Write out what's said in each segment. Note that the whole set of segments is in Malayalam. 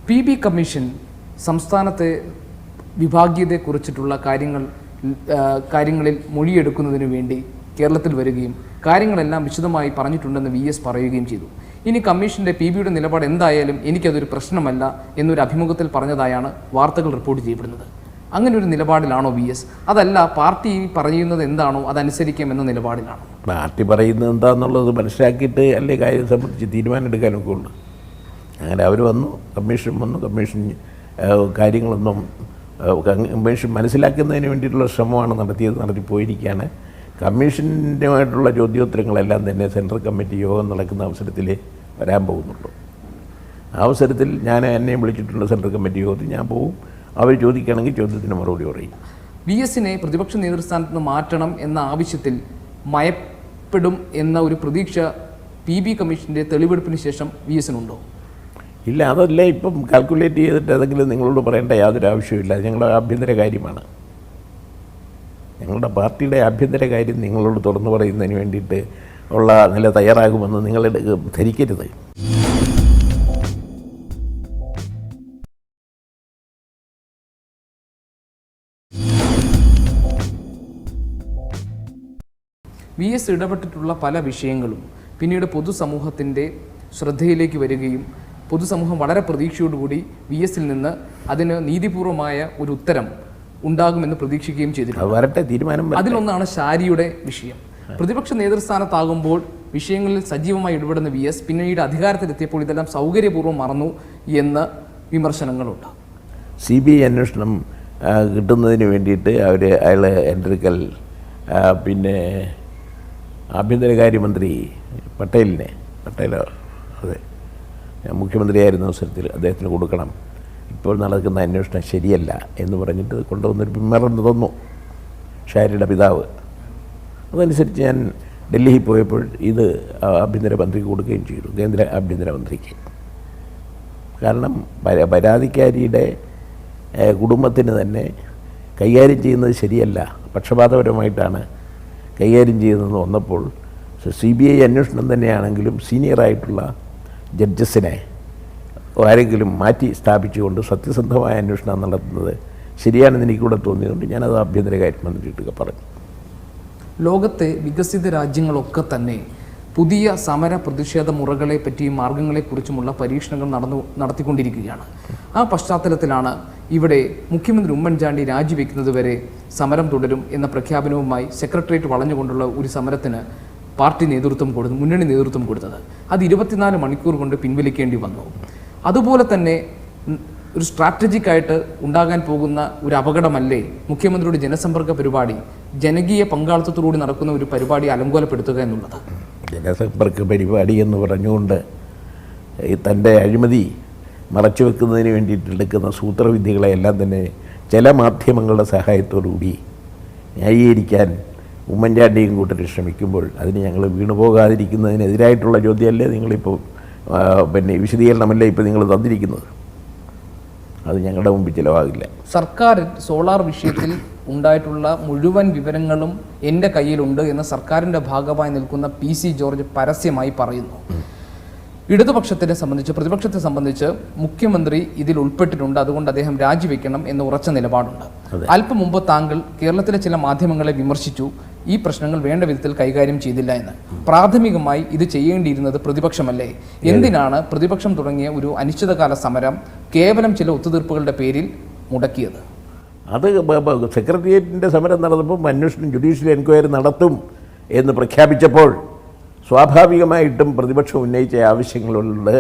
PB കമ്മീഷൻ സംസ്ഥാനത്തെ വിഭാഗീയതയെക്കുറിച്ചിട്ടുള്ള കാര്യങ്ങളിൽ മൊഴിയെടുക്കുന്നതിന് വേണ്ടി കേരളത്തിൽ വരികയും കാര്യങ്ങളെല്ലാം വിശദമായി പറഞ്ഞിട്ടുണ്ടെന്ന് VS പറയുകയും ചെയ്തു. ഇനി കമ്മീഷൻ്റെ PBയുടെ നിലപാട് എന്തായാലും എനിക്കതൊരു പ്രശ്നമല്ല എന്നൊരു അഭിമുഖത്തിൽ പറഞ്ഞതായാണ് വാർത്തകൾ റിപ്പോർട്ട് ചെയ്യപ്പെടുന്നത്. അങ്ങനെ ഒരു നിലപാടിലാണോ VS? അതല്ല പാർട്ടി പറയുന്നത് എന്താണോ അതനുസരിക്കാമെന്ന നിലപാടിലാണോ? പാർട്ടി പറയുന്നത് എന്താണെന്നുള്ളത് മനസ്സിലാക്കിയിട്ട് അല്ലേ കാര്യം സംബന്ധിച്ച് തീരുമാനം ഉള്ളൂ. അങ്ങനെ അവർ വന്നു, കമ്മീഷൻ വന്നു, കമ്മീഷൻ കാര്യങ്ങളൊന്നും കമ്മീഷൻ മനസ്സിലാക്കുന്നതിന് വേണ്ടിയിട്ടുള്ള ശ്രമമാണ് നടത്തിപ്പോയിരിക്കുകയാണ്. കമ്മീഷനുമായിട്ടുള്ള ചോദ്യോത്തരങ്ങളെല്ലാം തന്നെ സെൻട്രൽ കമ്മിറ്റി യോഗം നടക്കുന്ന അവസരത്തിൽ വരാൻ പോകുന്നുള്ളൂ. ആ അവസരത്തിൽ എന്നെ വിളിച്ചിട്ടുള്ള സെൻട്രൽ കമ്മിറ്റി യോഗത്തിൽ ഞാൻ പോകും. അവർ ചോദിക്കുകയാണെങ്കിൽ ചോദ്യത്തിന് മറുപടി പറയും. VSനെ പ്രതിപക്ഷ നേതൃസ്ഥാനത്ത് നിന്ന് മാറ്റണം എന്ന ആവശ്യത്തിൽ മയപ്പെടും എന്ന ഒരു പ്രതീക്ഷ PB കമ്മീഷൻ്റെ തെളിവെടുപ്പിന് ശേഷം VSനുണ്ടോ? ഇല്ല, അതല്ല ഇപ്പം കാൽക്കുലേറ്റ് ചെയ്തിട്ട് അതെങ്കിലും നിങ്ങളോട് പറയേണ്ട യാതൊരു ആവശ്യമില്ല. ഞങ്ങളുടെ ആഭ്യന്തര കാര്യമാണ്. ഞങ്ങളുടെ പാർട്ടിയുടെ ആഭ്യന്തര കാര്യം നിങ്ങളോട് തുറന്നു പറയുന്നതിന് വേണ്ടിയിട്ട് ഉള്ള നില തയ്യാറാകുമെന്ന് നിങ്ങൾ ധരിക്കരുത്. VS ഇടപെട്ടിട്ടുള്ള പല വിഷയങ്ങളും പിന്നീട് പൊതുസമൂഹത്തിൻ്റെ ശ്രദ്ധയിലേക്ക് വരികയും പൊതുസമൂഹം വളരെ പ്രതീക്ഷയോടുകൂടി VSൽ നിന്ന് അതിന് നീതിപൂർവമായ ഒരു ഉത്തരം ഉണ്ടാകുമെന്ന് പ്രതീക്ഷിക്കുകയും ചെയ്തിട്ടുണ്ട്. അതിലൊന്നാണ് ഷാരിയുടെ വിഷയം. പ്രതിപക്ഷ നേതൃസ്ഥാനത്താകുമ്പോൾ വിഷയങ്ങളിൽ സജീവമായി ഇടപെടുന്ന VS പിന്നീട് അധികാരത്തിലെത്തിയപ്പോൾ ഇതെല്ലാം സൗകര്യപൂർവ്വം മറന്നു എന്ന് വിമർശനങ്ങളുണ്ട്. CBI അന്വേഷണം കിട്ടുന്നതിന് വേണ്ടിയിട്ട് അയാൾ എൻട്രിക്കൽ പിന്നെ ആഭ്യന്തരകാര്യമന്ത്രി പട്ടേലോ അതെ മുഖ്യമന്ത്രിയായിരുന്ന അവസരത്തിൽ അദ്ദേഹത്തിന് കൊടുക്കണം, ഇപ്പോൾ നടക്കുന്ന അന്വേഷണം ശരിയല്ല എന്ന് പറഞ്ഞിട്ട് കൊണ്ടുവന്നൊരു മെമ്മോറണ്ടം തന്നു ഷാരിയുടെ പിതാവ്. അതനുസരിച്ച് ഞാൻ ഡൽഹിയിൽ പോയപ്പോൾ ഇത് ആഭ്യന്തരമന്ത്രിക്ക് കൊടുക്കുകയും ചെയ്തു, കേന്ദ്ര ആഭ്യന്തരമന്ത്രിക്ക്. കാരണം പരാതിക്കാരിയുടെ കുടുംബത്തിന് തന്നെ കൈകാര്യം ചെയ്യുന്നത് ശരിയല്ല, പക്ഷപാതപരമായിട്ടാണ് കൈകാര്യം ചെയ്യുന്നതെന്ന് വന്നപ്പോൾ CBI അന്വേഷണം തന്നെയാണെങ്കിലും സീനിയറായിട്ടുള്ള ജഡ്ജസിനെ ആരെങ്കിലും മാറ്റി സ്ഥാപിച്ചുകൊണ്ട് സത്യസന്ധമായ അന്വേഷണം നടത്തുന്നത് ശരിയാണെന്ന് എനിക്കൂടെ തോന്നിയതുകൊണ്ട് ഞാനത് ആഭ്യന്തരകാര്യമന്ത്രിയൊക്കെ പറഞ്ഞു. ലോകത്തെ വികസിത രാജ്യങ്ങളൊക്കെ തന്നെ പുതിയ സമര പ്രതിഷേധ മുറകളെ പറ്റിയും മാർഗങ്ങളെക്കുറിച്ചുമുള്ള പരീക്ഷണങ്ങൾ നടത്തിക്കൊണ്ടിരിക്കുകയാണ്. ആ പശ്ചാത്തലത്തിലാണ് ഇവിടെ മുഖ്യമന്ത്രി ഉമ്മൻചാണ്ടി രാജിവെക്കുന്നതുവരെ സമരം തുടരും എന്ന പ്രഖ്യാപനവുമായി സെക്രട്ടേറിയറ്റ് വളഞ്ഞുകൊണ്ടുള്ള ഒരു സമരത്തിന് മുന്നണി നേതൃത്വം കൊടുത്തത്. അത് 24 മണിക്കൂർ കൊണ്ട് പിൻവലിക്കേണ്ടി വന്നു. അതുപോലെ തന്നെ ഒരു സ്ട്രാറ്റജിക്കായിട്ട് ഉണ്ടാകാൻ പോകുന്ന ഒരു അപകടമല്ലേ മുഖ്യമന്ത്രിയുടെ ജനസമ്പർക്ക പരിപാടി, ജനകീയ പങ്കാളിത്തത്തോടുകൂടി നടക്കുന്ന ഒരു പരിപാടി അലങ്കോലപ്പെടുത്തുക എന്നുള്ളത്? ജനസമ്പർക്ക പരിപാടി എന്ന് പറഞ്ഞുകൊണ്ട് തൻ്റെ അഴിമതി മറച്ചു വെക്കുന്നതിന് വേണ്ടിയിട്ടെടുക്കുന്ന സൂത്രവിദ്യകളെല്ലാം തന്നെ ചില മാധ്യമങ്ങളുടെ സഹായത്തോടുകൂടി ന്യായീകരിക്കാൻ ഉമ്മൻചാണ്ടിയും കൂട്ടർ ശ്രമിക്കുമ്പോൾ അതിന് ഞങ്ങൾ വീണുപോകാതിരിക്കുന്നതിനെതിരായിട്ടുള്ള ചോദ്യമല്ലേ നിങ്ങളിപ്പോൾ പിന്നെ വിശദീകരണമല്ലേ ഇപ്പോൾ നിങ്ങൾ തന്നിരിക്കുന്നത്? അത് ഞങ്ങളുടെ മുമ്പിൽ ചിലവാകില്ല. സർക്കാർ സോളാർ വിഷയത്തിൽ ഉണ്ടായിട്ടുള്ള മുഴുവൻ വിവരങ്ങളും എൻ്റെ കയ്യിലുണ്ട് എന്ന് സർക്കാരിൻ്റെ ഭാഗമായി നിൽക്കുന്ന PC ജോർജ് പരസ്യമായി പറയുന്നു. ഇടതുപക്ഷത്തിനെ സംബന്ധിച്ച്, പ്രതിപക്ഷത്തെ സംബന്ധിച്ച് മുഖ്യമന്ത്രി ഇതിൽ ഉൾപ്പെട്ടിട്ടുണ്ട്, അതുകൊണ്ട് അദ്ദേഹം രാജിവെക്കണം എന്ന ഉറച്ച നിലപാടുണ്ട്. അല്പം മുമ്പ് താങ്കൾ കേരളത്തിലെ ചില മാധ്യമങ്ങളെ വിമർശിച്ചു, ഈ പ്രശ്നങ്ങൾ വേണ്ട വിധത്തിൽ കൈകാര്യം ചെയ്തില്ല എന്ന്. പ്രാഥമികമായി ഇത് ചെയ്യേണ്ടിയിരുന്നത് പ്രതിപക്ഷമല്ലേ? എന്തിനാണ് പ്രതിപക്ഷം തുടങ്ങിയ ഒരു അനിശ്ചിതകാല സമരം കേവലം ചില ഒത്തുതീർപ്പുകളുടെ പേരിൽ മുടക്കിയത്? അത് സെക്രട്ടേറിയറ്റിൻ്റെ സമരം നടന്നപ്പോൾ അന്വേഷണം ജുഡീഷ്യൽ എൻക്വയറി നടത്തും എന്ന് പ്രഖ്യാപിച്ചപ്പോൾ സ്വാഭാവികമായിട്ടും പ്രതിപക്ഷം ഉന്നയിച്ച ആവശ്യങ്ങളുണ്ട്.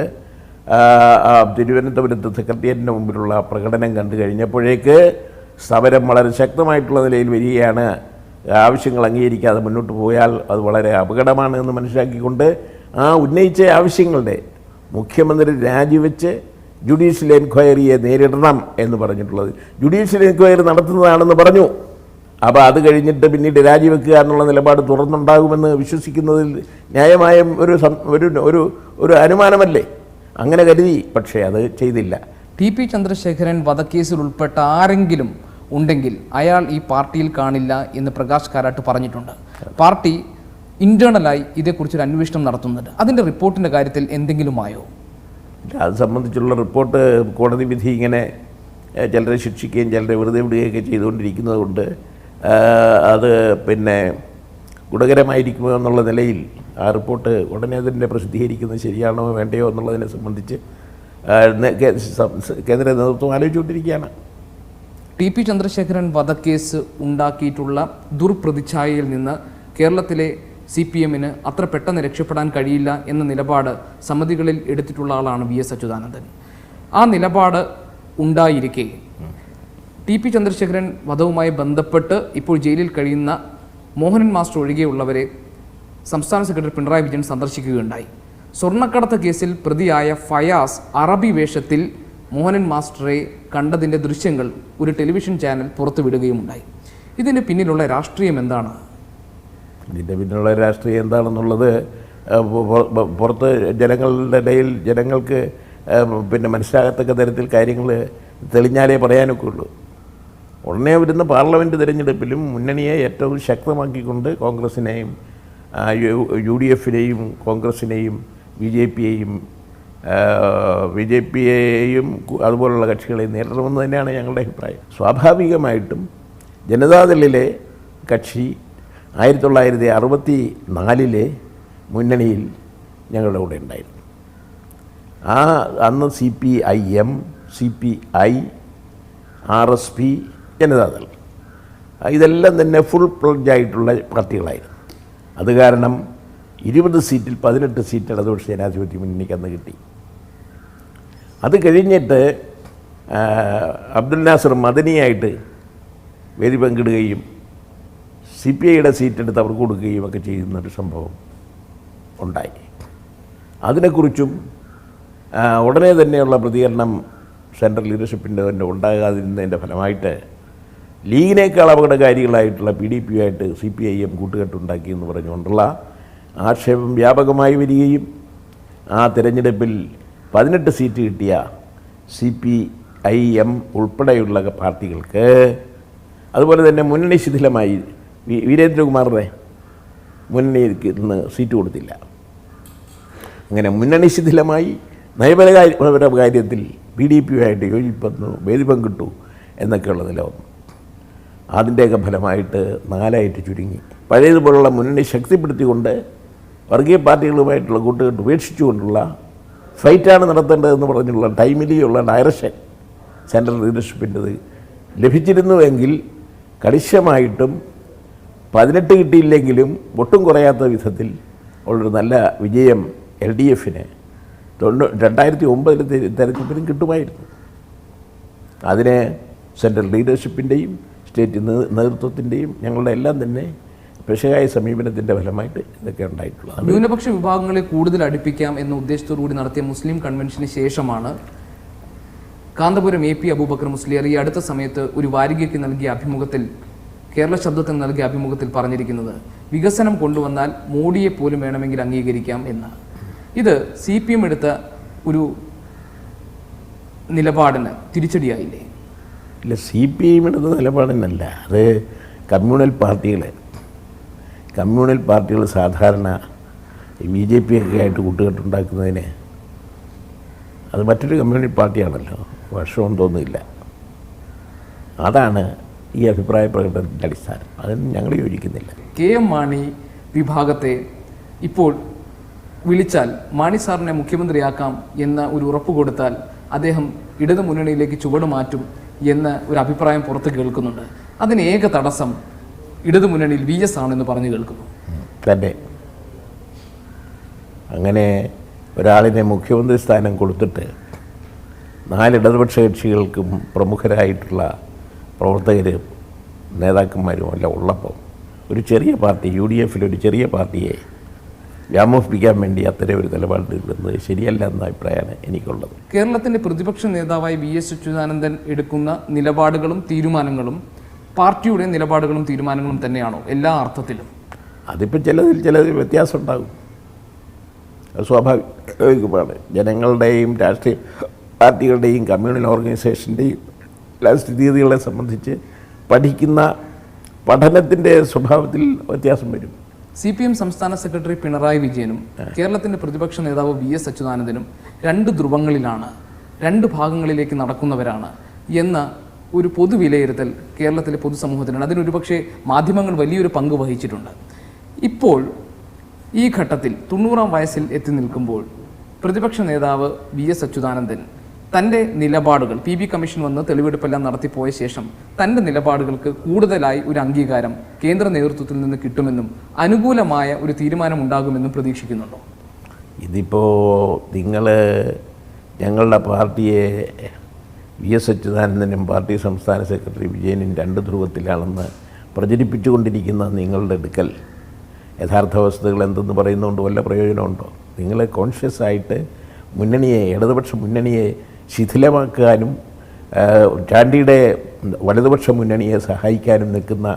തിരുവനന്തപുരത്ത് സെക്രട്ടേറിയറ്റിൻ്റെ മുമ്പിലുള്ള പ്രകടനം കണ്ടു കഴിഞ്ഞപ്പോഴേക്ക് സമരം വളരെ ശക്തമായിട്ടുള്ള നിലയിൽ വരികയാണ്. ആവശ്യങ്ങൾ അംഗീകരിക്കാതെ മുന്നോട്ട് പോയാൽ അത് വളരെ അപകടമാണ് എന്ന് മനസ്സിലാക്കിക്കൊണ്ട് ആ ഉന്നയിച്ച ആവശ്യങ്ങളുടെ മുഖ്യമന്ത്രി രാജിവെച്ച് ജുഡീഷ്യൽ എൻക്വയറിയെ നേരിടണം എന്ന് പറഞ്ഞിട്ടുള്ളത്. ജുഡീഷ്യൽ എൻക്വയറി നടത്തുന്നതാണെന്ന് പറഞ്ഞു. അപ്പോൾ അത് കഴിഞ്ഞിട്ട് പിന്നീട് രാജിവെക്കുക എന്നുള്ള നിലപാട് തുറന്നുണ്ടാകുമെന്ന് വിശ്വസിക്കുന്നതിൽ ന്യായമായ ഒരു അനുമാനമല്ലേ? അങ്ങനെ കരുതി, പക്ഷേ അത് ചെയ്തില്ല. TP ചന്ദ്രശേഖരൻ വധക്കേസിൽ ഉൾപ്പെട്ട ആരെങ്കിലും ഉണ്ടെങ്കിൽ അയാൾ ഈ പാർട്ടിയിൽ കാണില്ല എന്ന് പ്രകാശ് കാരാട്ട് പറഞ്ഞിട്ടുണ്ട്. പാർട്ടി ഇൻറ്റേർണലായി ഇതേക്കുറിച്ചൊരു അന്വേഷണം നടത്തുന്നുണ്ട്. അതിൻ്റെ റിപ്പോർട്ടിൻ്റെ കാര്യത്തിൽ എന്തെങ്കിലും ആയോ? അത് സംബന്ധിച്ചുള്ള റിപ്പോർട്ട് കോടതി വിധി ഇങ്ങനെ ചിലരെ ശിക്ഷിക്കുകയും ചിലരെ വെറുതെ വിടുകയൊക്കെ ചെയ്തുകൊണ്ടിരിക്കുന്നത് കൊണ്ട് അത് പിന്നെ ഗുണകരമായിരിക്കുമോ എന്നുള്ള നിലയിൽ ആ റിപ്പോർട്ട് ഉടനെ തന്നെ പ്രസിദ്ധീകരിക്കുന്നത് ശരിയാണോ വേണ്ടയോ എന്നുള്ളതിനെ സംബന്ധിച്ച് കേന്ദ്ര നേതൃത്വം ആലോചിച്ചുകൊണ്ടിരിക്കുകയാണ്. ടി.പി. ചന്ദ്രശേഖരൻ വധക്കേസ് ഉണ്ടാക്കിയിട്ടുള്ള ദുർപ്രതിച്ഛായയിൽ നിന്ന് കേരളത്തിലെ CPM-ന് അത്ര പെട്ടെന്ന് രക്ഷപ്പെടാൻ കഴിയില്ല എന്ന നിലപാട് സമിതികളിൽ എടുത്തിട്ടുള്ള ആളാണ് VS അച്യുതാനന്ദൻ. ആ നിലപാട് ഉണ്ടായിരിക്കെ ടി.പി. ചന്ദ്രശേഖരൻ വധവുമായി ബന്ധപ്പെട്ട് ഇപ്പോൾ ജയിലിൽ കഴിയുന്ന മോഹനൻ മാസ്റ്റർ ഒഴികെയുള്ളവരെ സംസ്ഥാന സെക്രട്ടറി പിണറായി വിജയൻ സന്ദർശിക്കുകയുണ്ടായി. സ്വർണ്ണക്കടത്ത് കേസിൽ പ്രതിയായ ഫയാസ് അറബി വേഷത്തിൽ മോഹനൻ മാസ്റ്ററെ കണ്ടതിൻ്റെ ദൃശ്യങ്ങൾ ഒരു ടെലിവിഷൻ ചാനൽ പുറത്തുവിടുകയുമുണ്ടായി. ഇതിന് പിന്നിലുള്ള രാഷ്ട്രീയം എന്താണ്? ഇതിൻ്റെ പിന്നിലുള്ള രാഷ്ട്രീയം എന്താണെന്നുള്ളത് പുറത്ത് ജനങ്ങളുടെ ഇടയിൽ ജനങ്ങൾക്ക് പിന്നെ മനസ്സിലാകത്തക്ക തരത്തിൽ കാര്യങ്ങൾ തെളിഞ്ഞാലേ പറയാനൊക്കെ ഉള്ളൂ. ഉടനെ വരുന്ന പാർലമെൻറ്റ് തിരഞ്ഞെടുപ്പിലും മുന്നണിയെ ഏറ്റവും ശക്തമാക്കിക്കൊണ്ട് കോൺഗ്രസിനെയും UDF-നെയും കോൺഗ്രസിനെയും ബി ജെ പിയെയും അതുപോലുള്ള കക്ഷികളെ നേരിടണമെന്ന് തന്നെയാണ് ഞങ്ങളുടെ അഭിപ്രായം. സ്വാഭാവികമായിട്ടും ജനതാദളിലെ കക്ഷി 1964 മുന്നണിയിൽ ഞങ്ങളുടെ കൂടെ ഉണ്ടായിരുന്നു. അന്ന് CPIM, CPI, RSP, ജനതാദൾ ഇതെല്ലാം തന്നെ ഫുൾ പ്ലഡ്ജായിട്ടുള്ള പാർട്ടികളായിരുന്നു. അത് കാരണം 20 സീറ്റിൽ 18 സീറ്റ് ഇടതുപക്ഷ ജനാധിപത്യ മുന്നണിക്ക് അന്ന് കിട്ടി. അത് കഴിഞ്ഞിട്ട് അബ്ദുൽ നാസർ മദനിയായിട്ട് വേദി പങ്കിടുകയും CPIയുടെ സീറ്റ് എടുത്ത് അവർക്ക് കൊടുക്കുകയും ഒക്കെ ചെയ്യുന്നൊരു സംഭവം ഉണ്ടായി. അതിനെക്കുറിച്ചും ഉടനെ തന്നെയുള്ള പ്രതികരണം സെൻട്രൽ ലീഡർഷിപ്പിൻ്റെ തന്നെ ഉണ്ടാകാതിരുന്നതിൻ്റെ ഫലമായിട്ട് ലീഗിനേക്കാൾ അപകടകാരികളായിട്ടുള്ള PDP-യുമായിട്ട് CPIM കൂട്ടുകെട്ടുണ്ടാക്കിയെന്ന് പറഞ്ഞുകൊണ്ടുള്ള ആക്ഷേപം വ്യാപകമായി വരികയും ആ തിരഞ്ഞെടുപ്പിൽ 18 സീറ്റ് കിട്ടിയ CPIM ഉൾപ്പെടെയുള്ള പാർട്ടികൾക്ക് അതുപോലെ തന്നെ മുന്നണി ശിഥിലമായി വീരേന്ദ്രകുമാറിനെ മുന്നണിക്ക് ഇന്ന് സീറ്റ് കൊടുത്തില്ല. അങ്ങനെ മുന്നണി ശിഥിലമായി നയപരപര കാര്യത്തിൽ PDP-യുമായിട്ട് യോജിപ്പന്നു വേദി പങ്കിട്ടു എന്നൊക്കെയുള്ള നില വന്നു. അതിൻ്റെയൊക്കെ ഫലമായിട്ട് 4 ചുരുങ്ങി. പഴയതുപോലുള്ള മുന്നണി ശക്തിപ്പെടുത്തിക്കൊണ്ട് വർഗീയ പാർട്ടികളുമായിട്ടുള്ള കൂട്ടുകെട്ട് ഉപേക്ഷിച്ചുകൊണ്ടുള്ള ഫൈറ്റാണ് നടത്തേണ്ടതെന്ന് പറഞ്ഞുള്ള ടൈമിലിയുള്ള ഡയറക്ഷൻ സെൻട്രൽ ലീഡർഷിപ്പിൻ്റെത് ലഭിച്ചിരുന്നുവെങ്കിൽ കണിശമായിട്ടും 18 കിട്ടിയില്ലെങ്കിലും ഒട്ടും കുറയാത്ത വിധത്തിൽ ഉള്ളൊരു നല്ല വിജയം LDF-ന് 2009 തെരഞ്ഞെടുപ്പിലും കിട്ടുമായിരുന്നു. അതിന് സെൻട്രൽ ലീഡർഷിപ്പിൻ്റെയും സ്റ്റേറ്റ് നേതൃത്വത്തിൻ്റെയും ഞങ്ങളുടെ എല്ലാം തന്നെ പെശകായ സമീപനത്തിൻ്റെ ഫലമായിട്ട് ഇതൊക്കെ ഉണ്ടായിട്ടുള്ളത്. ന്യൂനപക്ഷ വിഭാഗങ്ങളെ കൂടുതൽ അടുപ്പിക്കാം എന്ന ഉദ്ദേശത്തോടുകൂടി നടത്തിയ മുസ്ലിം കൺവെൻഷന് ശേഷമാണ് കാന്തപുരം AP അബൂബക്കർ മുസ്ലിയാർ ഈ അടുത്ത സമയത്ത് ഒരു വാരികയ്ക്ക് നൽകിയ അഭിമുഖത്തിൽ, കേരള ശബ്ദത്തിന് നൽകിയ അഭിമുഖത്തിൽ പറഞ്ഞിരിക്കുന്നത് വികസനം കൊണ്ടുവന്നാൽ മോഡിയെ പോലും വേണമെങ്കിൽ അംഗീകരിക്കാം എന്ന്. ഇത് CPM എടുത്ത ഒരു നിലപാടിന് തിരിച്ചടിയായില്ലേ? ഇല്ല, CPM എടുത്ത നിലപാടിനല്ല, അത് കമ്മ്യൂണൽ പാർട്ടികൾ സാധാരണ BJP ഒക്കെ ആയിട്ട് കൂട്ടുകെട്ടുണ്ടാക്കുന്നതിന് അത് മറ്റൊരു കമ്മ്യൂണൽ പാർട്ടിയാണല്ലോ, വർഷമൊന്നും തോന്നുന്നില്ല. അതാണ് ഈ അഭിപ്രായ പ്രകടനത്തിൻ്റെ അടിസ്ഥാനം. അതിന് ഞങ്ങൾ യോജിക്കുന്നില്ല. KM മാണി വിഭാഗത്തെ ഇപ്പോൾ വിളിച്ചാൽ മാണി സാറിനെ മുഖ്യമന്ത്രിയാക്കാം എന്ന ഒരു ഉറപ്പ് കൊടുത്താൽ അദ്ദേഹം ഇടതു മുന്നണിയിലേക്ക് ചുവട് മാറ്റും എന്ന ഒരു അഭിപ്രായം പുറത്ത് കേൾക്കുന്നുണ്ട്. അതിന് ഏക തടസ്സം ഇടതു മുന്നണിയിൽ VS ആണെന്ന് പറഞ്ഞു കേൾക്കുന്നു. തന്നെ അങ്ങനെ ഒരാളിനെ മുഖ്യമന്ത്രി സ്ഥാനം കൊടുത്തിട്ട് 4 ഇടതുപക്ഷ കക്ഷികൾക്കും പ്രമുഖരായിട്ടുള്ള പ്രവർത്തകരും നേതാക്കന്മാരും എല്ലാം ഉള്ളപ്പോൾ ഒരു ചെറിയ പാർട്ടി, UDF-ൽ ചെറിയ പാർട്ടിയെ വ്യാമോഹിപ്പിക്കാൻ വേണ്ടി അത്തരം ഒരു നിലപാടെടുക്കുന്നത് ശരിയല്ല എന്ന അഭിപ്രായമാണ് എനിക്കുള്ളത്. കേരളത്തിൻ്റെ പ്രതിപക്ഷ നേതാവായി VS അച്യുതാനന്ദൻ എടുക്കുന്ന നിലപാടുകളും തീരുമാനങ്ങളും പാർട്ടിയുടെ നിലപാടുകളും തീരുമാനങ്ങളും തന്നെയാണോ എല്ലാ അർത്ഥത്തിലും? അതിപ്പോൾ ചിലതിൽ വ്യത്യാസം ഉണ്ടാകും, അത് സ്വാഭാവികമാണ്. ജനങ്ങളുടെയും രാഷ്ട്രീയ പാർട്ടികളുടെയും കമ്മ്യൂണൽ ഓർഗനൈസേഷൻ്റെയും എല്ലാ സ്ഥിതിഗതികളെ സംബന്ധിച്ച് പഠിക്കുന്ന പഠനത്തിൻ്റെ സ്വഭാവത്തിൽ വ്യത്യാസം വരും. CPM സംസ്ഥാന സെക്രട്ടറി പിണറായി വിജയനും കേരളത്തിന്റെ പ്രതിപക്ഷ നേതാവ് VS അച്യുതാനന്ദനും രണ്ട് ധ്രുവങ്ങളിലാണ്, രണ്ട് ഭാഗങ്ങളിലേക്ക് നടക്കുന്നവരാണ് എന്ന ഒരു പൊതുവിലയിരുത്തൽ കേരളത്തിലെ പൊതുസമൂഹത്തിനാണ്. അതിനൊരു പക്ഷേ മാധ്യമങ്ങൾ വലിയൊരു പങ്ക് വഹിച്ചിട്ടുണ്ട്. ഇപ്പോൾ ഈ ഘട്ടത്തിൽ 90-ാം വയസ്സിൽ എത്തി നിൽക്കുമ്പോൾ പ്രതിപക്ഷ നേതാവ് VS അച്യുതാനന്ദൻ തൻ്റെ നിലപാടുകൾ PB കമ്മീഷൻ വന്ന് തെളിവെടുപ്പെല്ലാം നടത്തിപ്പോയ ശേഷം തൻ്റെ നിലപാടുകൾക്ക് കൂടുതലായി ഒരു അംഗീകാരം കേന്ദ്ര നേതൃത്വത്തിൽ നിന്ന് കിട്ടുമെന്നും അനുകൂലമായ ഒരു തീരുമാനം ഉണ്ടാകുമെന്നും പ്രതീക്ഷിക്കുന്നുണ്ടോ? ഇതിപ്പോൾ നിങ്ങൾ ഞങ്ങളുടെ പാർട്ടിയെ VS അച്യുതാനന്ദനും പാർട്ടി സംസ്ഥാന സെക്രട്ടറി വിജയനും രണ്ട് ധ്രുവത്തിലാണെന്ന് പ്രചരിപ്പിച്ചുകൊണ്ടിരിക്കുന്ന നിങ്ങളുടെ അടുക്കൽ യഥാർത്ഥ വസ്തുതകൾ എന്തെന്ന് പറയുന്നതുകൊണ്ട് വല്ല പ്രയോജനമുണ്ടോ? നിങ്ങൾ കോൺഷ്യസ് ആയിട്ട് മുന്നണിയെ, ഇടതുപക്ഷ മുന്നണിയെ ശിഥിലമാക്കാനും ചാണ്ടിയുടെ വലതുപക്ഷ മുന്നണിയെ സഹായിക്കാനും നിൽക്കുന്ന,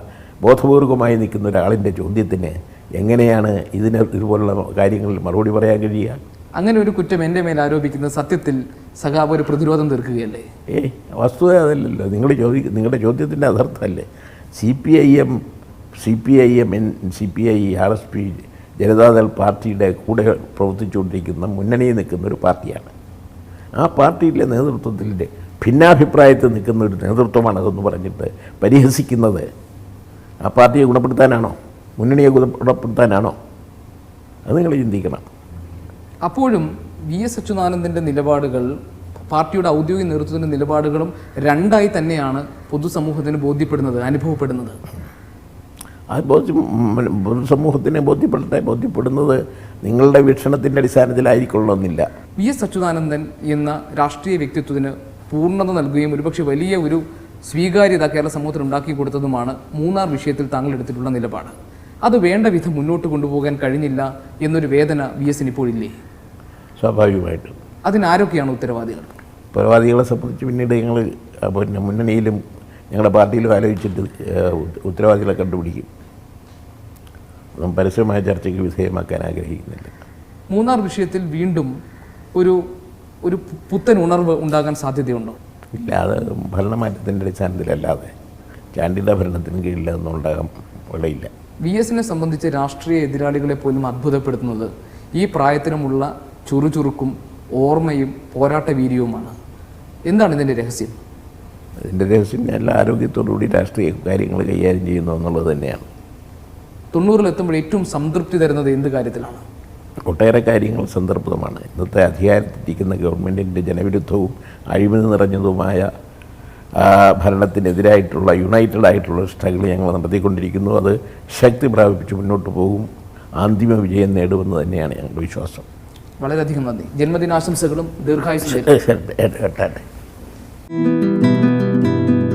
ബോധപൂർവമായി നിൽക്കുന്ന ഒരാളിൻ്റെ ചോദ്യത്തിന് എങ്ങനെയാണ് ഇതുപോലുള്ള കാര്യങ്ങളിൽ മറുപടി പറയാൻ കഴിയുക? അങ്ങനെ ഒരു കുറ്റം എൻ്റെ മേൽ ആരോപിക്കുന്നത് സത്യത്തിൽ സഖാവ് ഒരു പ്രതിരോധം തീർക്കുകയല്ലേ? വസ്തുത അതല്ലല്ലോ. നിങ്ങളുടെ ചോദ്യത്തിൻ്റെ അതർത്ഥമല്ലേ? CPIM, CPI, RSP, ജനതാദൾ പാർട്ടിയുടെ കൂടെ പ്രവർത്തിച്ചുകൊണ്ടിരിക്കുന്ന മുന്നണിയിൽ നിൽക്കുന്ന ഒരു പാർട്ടിയാണ്. ആ പാർട്ടിയിലെ നേതൃത്വത്തിൻ്റെ ഭിന്നാഭിപ്രായത്തിൽ നിൽക്കുന്ന ഒരു നേതൃത്വമാണ് അതെന്ന് പറഞ്ഞിട്ട് പരിഹസിക്കുന്നത്. ആ പാർട്ടിയെ ഗുണപ്പെടുത്താനാണോ? മുന്നണിയെ ഗുണപ്പെടുത്താനാണോ? അത് നിങ്ങൾ ചിന്തിക്കണം. അപ്പോഴും VS അച്യുതാനന്ദൻ്റെ നിലപാടുകൾ, പാർട്ടിയുടെ ഔദ്യോഗിക നേതൃത്വത്തിൻ്റെ നിലപാടുകളും രണ്ടായി തന്നെയാണ് പൊതുസമൂഹത്തിന് ബോധ്യപ്പെടുന്നത്, അനുഭവപ്പെടുന്നത്. അത് പൊതുസമൂഹത്തിനെ ബോധ്യപ്പെടുന്നത് നിങ്ങളുടെ വീക്ഷണത്തിൻ്റെ അടിസ്ഥാനത്തിലായിരിക്കൊള്ളണമെന്നില്ല. VS അച്യുതാനന്ദൻ എന്ന രാഷ്ട്രീയ വ്യക്തിത്വത്തിന് പൂർണ്ണത നൽകുകയും ഒരുപക്ഷെ വലിയ ഒരു സ്വീകാര്യത കേരള സമൂഹത്തിൽ ഉണ്ടാക്കി കൊടുത്തതുമാണ് മൂന്നാർ വിഷയത്തിൽ താങ്കൾ എടുത്തിട്ടുള്ള നിലപാട്. അത് വേണ്ട വിധം മുന്നോട്ട് കൊണ്ടുപോകാൻ കഴിഞ്ഞില്ല എന്നൊരു വേദന VSന് ഇപ്പോഴില്ലേ? സ്വാഭാവികമായിട്ടും. അതിനാരൊക്കെയാണ് ഉത്തരവാദികൾ? ഉത്തരവാദികളെ സംബന്ധിച്ച് പിന്നീട് ഞങ്ങൾ മുന്നണിയിലും ഞങ്ങളുടെ പാർട്ടിയിലും ആലോചിച്ചിട്ട് ഉത്തരവാദികളെ കണ്ടുപിടിക്കും. പരസ്യമായ ചർച്ചയ്ക്ക് വിധേയമാക്കാൻ ആഗ്രഹിക്കുന്നില്ല. മൂന്നാർ വിഷയത്തിൽ വീണ്ടും ഒരു പുത്തൻ ഉണർവ് ഉണ്ടാകാൻ സാധ്യതയുണ്ടോ? ഇല്ല, അത് ഭരണമാറ്റത്തിൻ്റെ അടിസ്ഥാനത്തിലല്ലാതെ ചാണ്ടിയുടെ ഭരണത്തിന് കീഴിലൊന്നും ഉണ്ടാകാൻ വഴിയില്ല. VSനെ സംബന്ധിച്ച് രാഷ്ട്രീയ എതിരാളികളെ പോലും അത്ഭുതപ്പെടുത്തുന്നത് ഈ പ്രായത്തിനുമുള്ള ചുറുചുറുക്കും ഓർമ്മയും പോരാട്ട വീര്യവുമാണ്. എന്താണ് ഇതിൻ്റെ രഹസ്യം? ഇതിൻ്റെ രഹസ്യം നല്ല ആരോഗ്യത്തോടുകൂടി രാഷ്ട്രീയ കാര്യങ്ങൾ കൈകാര്യം ചെയ്യുന്നു എന്നുള്ളത് തന്നെയാണ്. 90-ലെത്തുമ്പോൾ ഏറ്റവും സംതൃപ്തി തരുന്നത് എന്ത് കാര്യത്തിലാണ്? ഒട്ടേറെ കാര്യങ്ങൾ സംതൃപ്തമാണ്. ഇന്നത്തെ അധികാരത്തിരിക്കുന്ന ഗവൺമെൻറ്റിൻ്റെ ജനവിരുദ്ധവും അഴിമതി നിറഞ്ഞതുമായ ഭരണത്തിനെതിരായിട്ടുള്ള യുണൈറ്റഡ് ആയിട്ടുള്ള സ്ട്രഗിൾ ഞങ്ങൾ നടത്തിക്കൊണ്ടിരിക്കുന്നു. അത് ശക്തി പ്രാപിപ്പിച്ച് മുന്നോട്ട് പോകും. അന്തിമ വിജയം നേടുമെന്ന് തന്നെയാണ് ഞങ്ങളുടെ വിശ്വാസം. വളരെയധികം നന്ദി. ജന്മദിനാശംസകളും ദീർഘായുസ്സും.